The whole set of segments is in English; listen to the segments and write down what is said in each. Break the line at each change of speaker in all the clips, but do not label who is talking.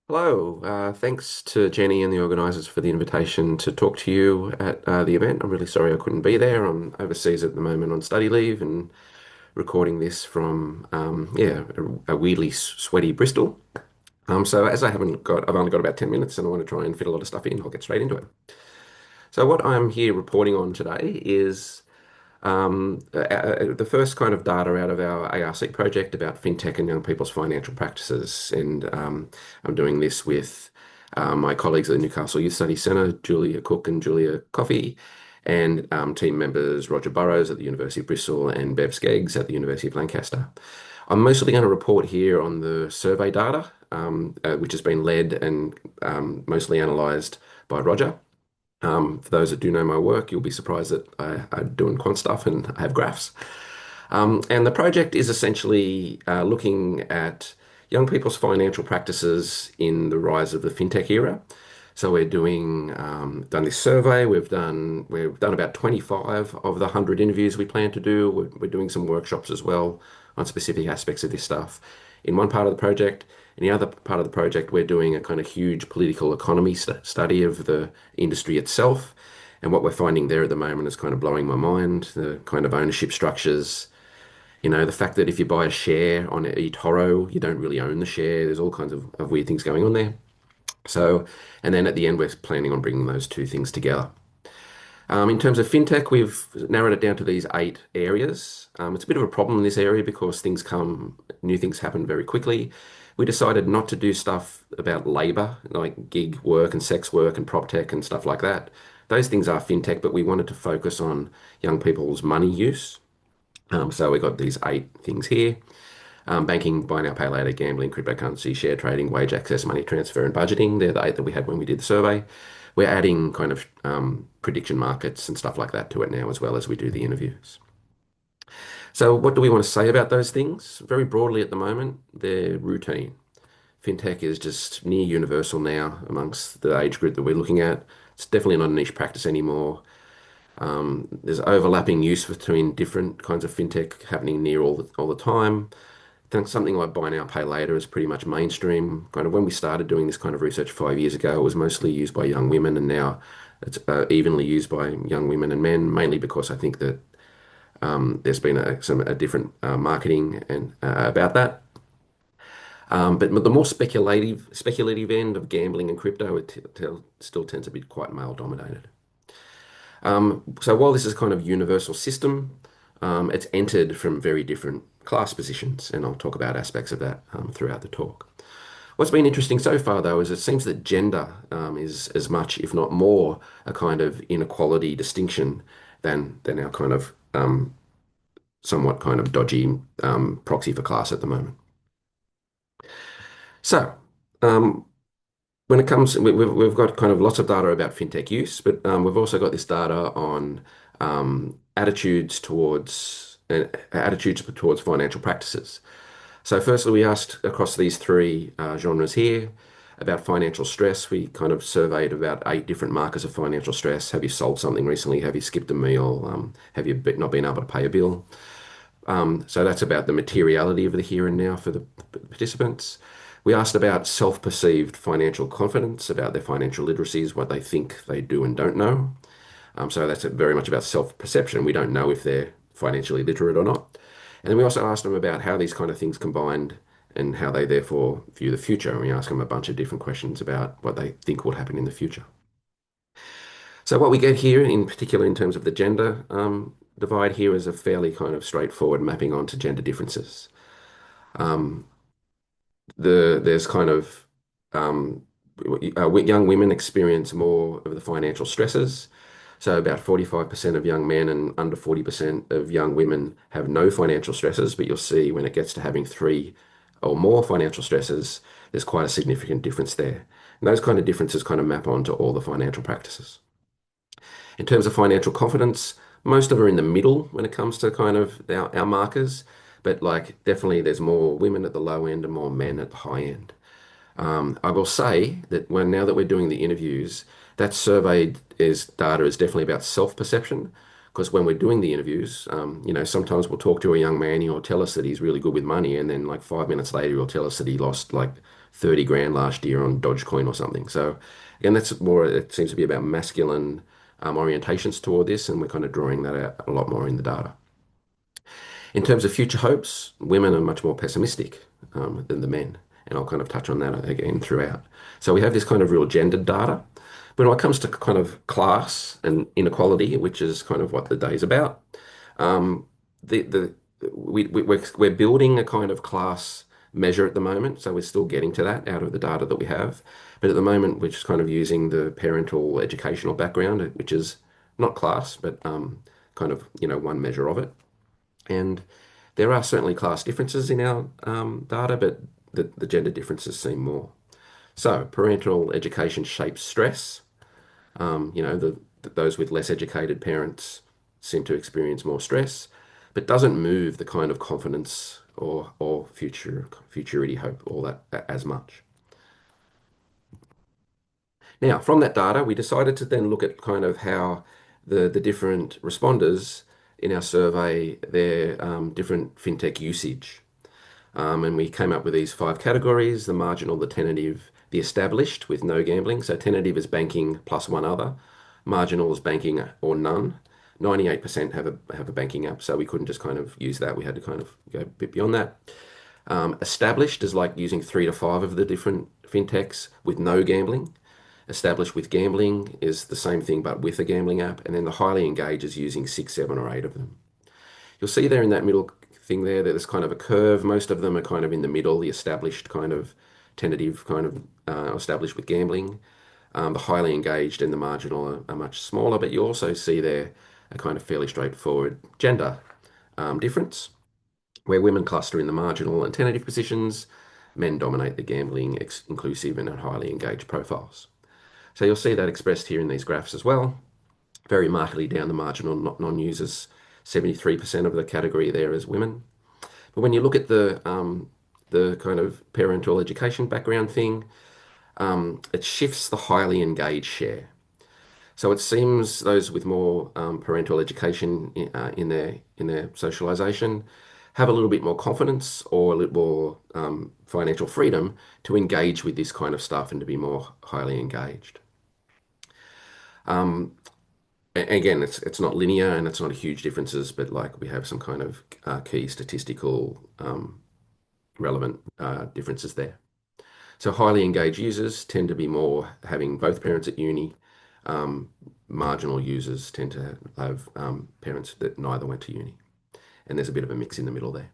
Hello, thanks to Jenny and the organisers for the invitation to talk to you at the event. I'm really sorry I couldn't be there. I'm overseas at the moment on study leave and recording this from, a weirdly sweaty Bristol. So as I've only got about 10 minutes and I want to try and fit a lot of stuff in, I'll get straight into it. So what I'm here reporting on today is the first kind of data out of our ARC project about fintech and young people's financial practices. And I'm doing this with my colleagues at the Newcastle Youth Study Centre, Julia Cook and Julia Coffey, and team members Roger Burrows at the University of Bristol and Bev Skeggs at the University of Lancaster. I'm mostly going to report here on the survey data, which has been led and mostly analysed by Roger. For those that do know my work, you'll be surprised that I'm doing quant stuff and I have graphs. And the project is essentially looking at young people's financial practices in the rise of the fintech era. So we're done this survey. We've done about 25 of the 100 interviews we plan to do. We're doing some workshops as well on specific aspects of this stuff in one part of the project. In the other part of the project, we're doing a kind of huge political economy study of the industry itself. And what we're finding there at the moment is kind of blowing my mind. The kind of ownership structures, the fact that if you buy a share on eToro, you don't really own the share. There's all kinds of weird things going on there. So, and then at the end, we're planning on bringing those two things together. In terms of fintech, we've narrowed it down to these 8 areas. It's a bit of a problem in this area because new things happen very quickly. We decided not to do stuff about labor, like gig work and sex work and prop tech and stuff like that. Those things are fintech, but we wanted to focus on young people's money use. So we got these 8 things here. Banking, buy now, pay later, gambling, cryptocurrency, share trading, wage access, money transfer, and budgeting. They're the 8 that we had when we did the survey. We're adding kind of prediction markets and stuff like that to it now, as well as we do the interviews. So, what do we want to say about those things? Very broadly at the moment, they're routine. Fintech is just near universal now amongst the age group that we're looking at. It's definitely not a niche practice anymore. There's overlapping use between different kinds of fintech happening near all the time. I think something like buy now, pay later is pretty much mainstream. Kind of when we started doing this kind of research 5 years ago, it was mostly used by young women, and now it's evenly used by young women and men, mainly because I think that there's been a different marketing and about that. But the more speculative end of gambling and crypto, still tends to be quite male dominated. So while this is kind of universal system, it's entered from very different class positions, and I'll talk about aspects of that throughout the talk. What's been interesting so far, though, is it seems that gender is as much, if not more, a kind of inequality distinction than our kind of somewhat kind of dodgy proxy for class at the moment. So, um, when it comes, we've got kind of lots of data about fintech use, but we've also got this data on attitudes towards financial practices. So, firstly, we asked across these 3 genres here about financial stress. We kind of surveyed about 8 different markers of financial stress. Have you sold something recently? Have you skipped a meal? Have you not been able to pay a bill? So that's about the materiality of the here and now for the participants. We asked about self-perceived financial confidence, about their financial literacies, what they think they do and don't know. So that's very much about self-perception. We don't know if they're financially literate or not. And then we also asked them about how these kind of things combined and how they therefore view the future. And we asked them a bunch of different questions about what they think will happen in the future. So what we get here, in particular in terms of the gender divide here, is a fairly kind of straightforward mapping onto gender differences. Um, there's kind of young women experience more of the financial stresses. So about 45% of young men and under 40% of young women have no financial stresses, but you'll see when it gets to having 3 or more financial stresses, there's quite a significant difference there. And those kind of differences kind of map onto all the financial practices. In terms of financial confidence, most of them are in the middle when it comes to kind of our markers, but like definitely there's more women at the low end and more men at the high end. I will say that now that we're doing the interviews, that survey is data is definitely about self-perception Because when we're doing the interviews, sometimes we'll talk to a young man and he'll tell us that he's really good with money, and then like 5 minutes later he'll tell us that he lost like 30 grand last year on Dogecoin or something. So again, that's more, it seems to be about masculine orientations toward this, and we're kind of drawing that out a lot more in the data. In terms of future hopes, women are much more pessimistic than the men, and I'll kind of touch on that again throughout. So we have this kind of real gendered data. But when it comes to kind of class and inequality, which is kind of what the day is about, um, the we're building a kind of class measure at the moment, so we're still getting to that out of the data that we have. But at the moment, we're just kind of using the parental educational background, which is not class, but kind of one measure of it. And there are certainly class differences in our data, but the gender differences seem more. So parental education shapes stress. Those with less educated parents seem to experience more stress, but doesn't move the kind of confidence or futurity hope all that as much. Now, from that data, we decided to then look at kind of how the different responders in our survey, their different fintech usage. And we came up with these 5 categories: the marginal, the tentative, the established with no gambling. So tentative is banking plus one other. Marginal is banking or none. 98% have a banking app, so we couldn't just kind of use that. We had to kind of go a bit beyond that. Established is like using 3 to 5 of the different fintechs with no gambling. Established with gambling is the same thing but with a gambling app. And then the highly engaged is using 6, 7, or 8 of them. You'll see there in that middle thing there that there's kind of a curve. Most of them are kind of in the middle, the established kind of tentative kind of established with gambling. The highly engaged and the marginal are much smaller, but you also see there a kind of fairly straightforward gender difference, where women cluster in the marginal and tentative positions, men dominate the gambling, inclusive and highly engaged profiles. So you'll see that expressed here in these graphs as well. Very markedly down the marginal non-users, 73% of the category there is women. But when you look at the kind of parental education background thing, it shifts the highly engaged share. So it seems those with more parental education in their socialization have a little bit more confidence or a little more financial freedom to engage with this kind of stuff and to be more highly engaged. Um, Again, it's not linear and it's not huge differences, but like we have some kind of key statistical relevant differences there. So highly engaged users tend to be more having both parents at uni. Um, Marginal users tend to have parents that neither went to uni. And there's a bit of a mix in the middle there.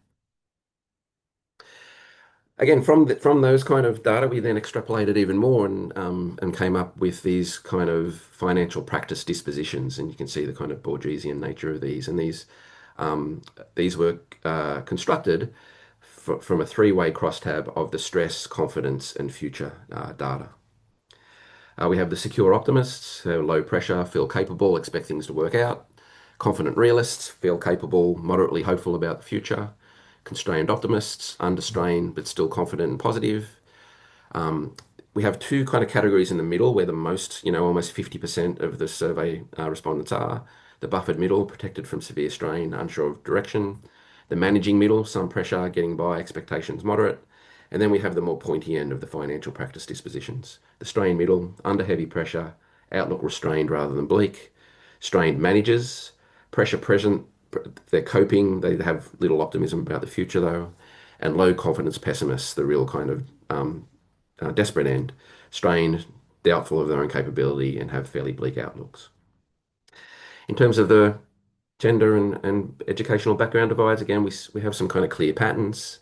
Again, from those kind of data, we then extrapolated even more and came up with these kind of financial practice dispositions. And you can see the kind of Borgesian nature of these. And these were constructed from a 3-way crosstab of the stress, confidence, and future data. We have the secure optimists, who are low pressure, feel capable, expect things to work out. Confident realists, feel capable, moderately hopeful about the future. Constrained optimists, understrained but still confident and positive. Um, we have 2 kind of categories in the middle where the most, almost 50% of the survey respondents are. The buffered middle, protected from severe strain, unsure of direction. The managing middle, some pressure, getting by, expectations moderate. And then we have the more pointy end of the financial practice dispositions. The strained middle, under heavy pressure, outlook restrained rather than bleak. Strained managers, pressure present, they're coping, they have little optimism about the future though. And low confidence pessimists, the real kind of desperate end, strained, doubtful of their own capability, and have fairly bleak outlooks. In terms of the gender and educational background divides, again, we have some kind of clear patterns.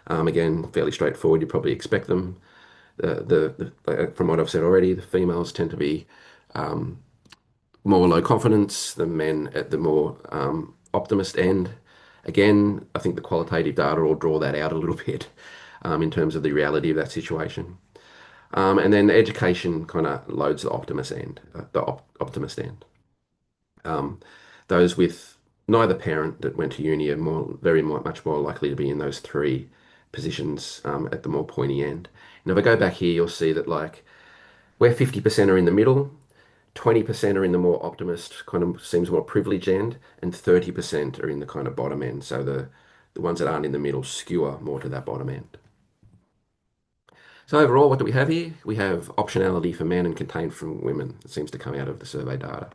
Again, fairly straightforward. You probably expect them. From what I've said already, the females tend to be more low confidence, the men at the more optimist end. Again, I think the qualitative data will draw that out a little bit in terms of the reality of that situation. And then the education kind of loads the optimist end, optimist end. Those with neither parent that went to uni are much more likely to be in those 3 positions at the more pointy end. And if I go back here, you'll see that like where 50% are in the middle, 20% are in the more optimist, kind of seems more privileged end, and 30% are in the kind of bottom end. So the ones that aren't in the middle skewer more to that bottom end. So overall, what do we have here? We have optionality for men and contained from women. It seems to come out of the survey data.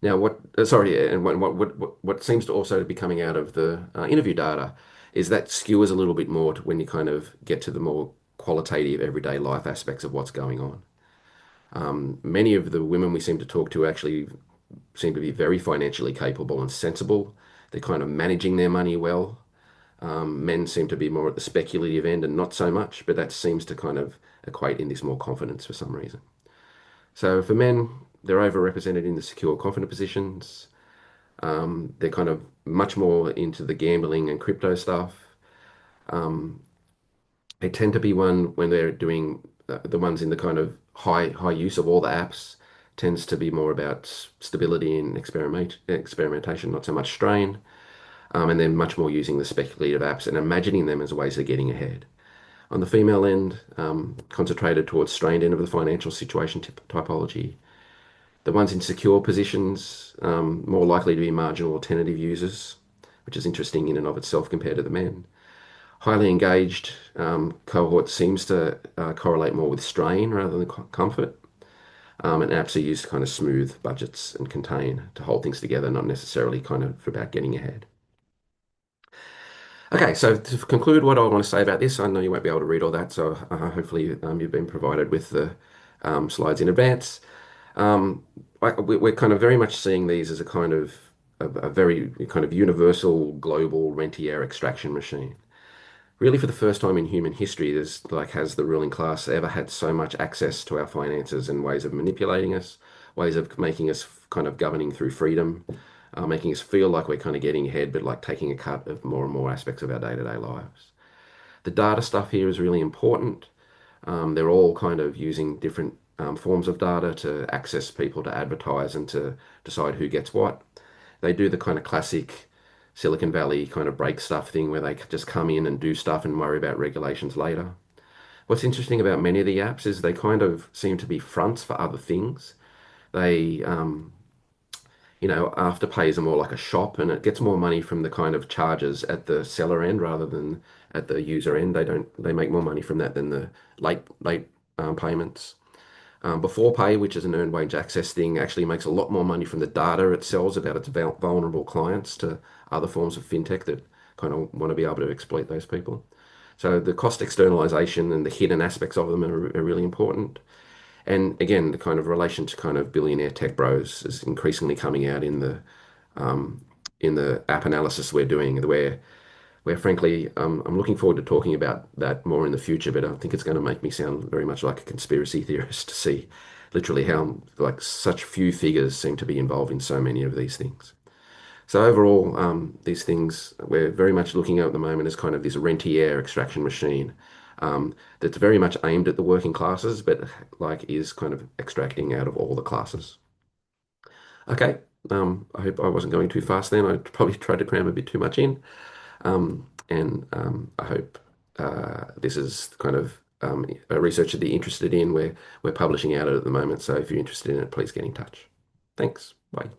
Now, sorry, and what seems to also be coming out of the interview data is that skewers a little bit more to when you kind of get to the more qualitative everyday life aspects of what's going on. Many of the women we seem to talk to actually seem to be very financially capable and sensible. They're kind of managing their money well. Men seem to be more at the speculative end and not so much, but that seems to kind of equate in this more confidence for some reason. So for men, they're overrepresented in the secure, confident positions. They're kind of much more into the gambling and crypto stuff. Um, they tend to be one when they're doing the ones in the kind of high use of all the apps tends to be more about stability and experimentation, not so much strain. And then much more using the speculative apps and imagining them as ways of getting ahead. On the female end, concentrated towards strained end of the financial situation typology. The ones in secure positions, more likely to be marginal alternative users, which is interesting in and of itself compared to the men. Highly engaged cohort seems to correlate more with strain rather than comfort. And apps are used to kind of smooth budgets and contain to hold things together, not necessarily kind of about getting ahead. Okay, so to conclude what I want to say about this, I know you won't be able to read all that, so hopefully you've been provided with the slides in advance. We're kind of very much seeing these as a kind of a very kind of universal global rentier extraction machine. Really, for the first time in human history, there's like has the ruling class ever had so much access to our finances and ways of manipulating us, ways of making us kind of governing through freedom, making us feel like we're kind of getting ahead, but like taking a cut of more and more aspects of our day-to-day lives. The data stuff here is really important. They're all kind of using different forms of data to access people to advertise and to decide who gets what. They do the kind of classic Silicon Valley kind of break stuff thing where they just come in and do stuff and worry about regulations later. What's interesting about many of the apps is they kind of seem to be fronts for other things. They, Afterpay are more like a shop and it gets more money from the kind of charges at the seller end rather than at the user end. They make more money from that than the late payments. Before Pay, which is an earned wage access thing, actually makes a lot more money from the data it sells about its vulnerable clients to other forms of fintech that kind of want to be able to exploit those people. So the cost externalization and the hidden aspects of them are really important. And again, the kind of relation to kind of billionaire tech bros is increasingly coming out in the app analysis we're doing, where frankly, I'm looking forward to talking about that more in the future, but I think it's going to make me sound very much like a conspiracy theorist to see literally how like such few figures seem to be involved in so many of these things. So overall, these things we're very much looking at the moment as kind of this rentier extraction machine that's very much aimed at the working classes, but like is kind of extracting out of all the classes. Okay, I hope I wasn't going too fast then. I probably tried to cram a bit too much in. And I hope this is kind of a research that you're interested in. We're publishing out it at the moment, so if you're interested in it, please get in touch. Thanks. Bye.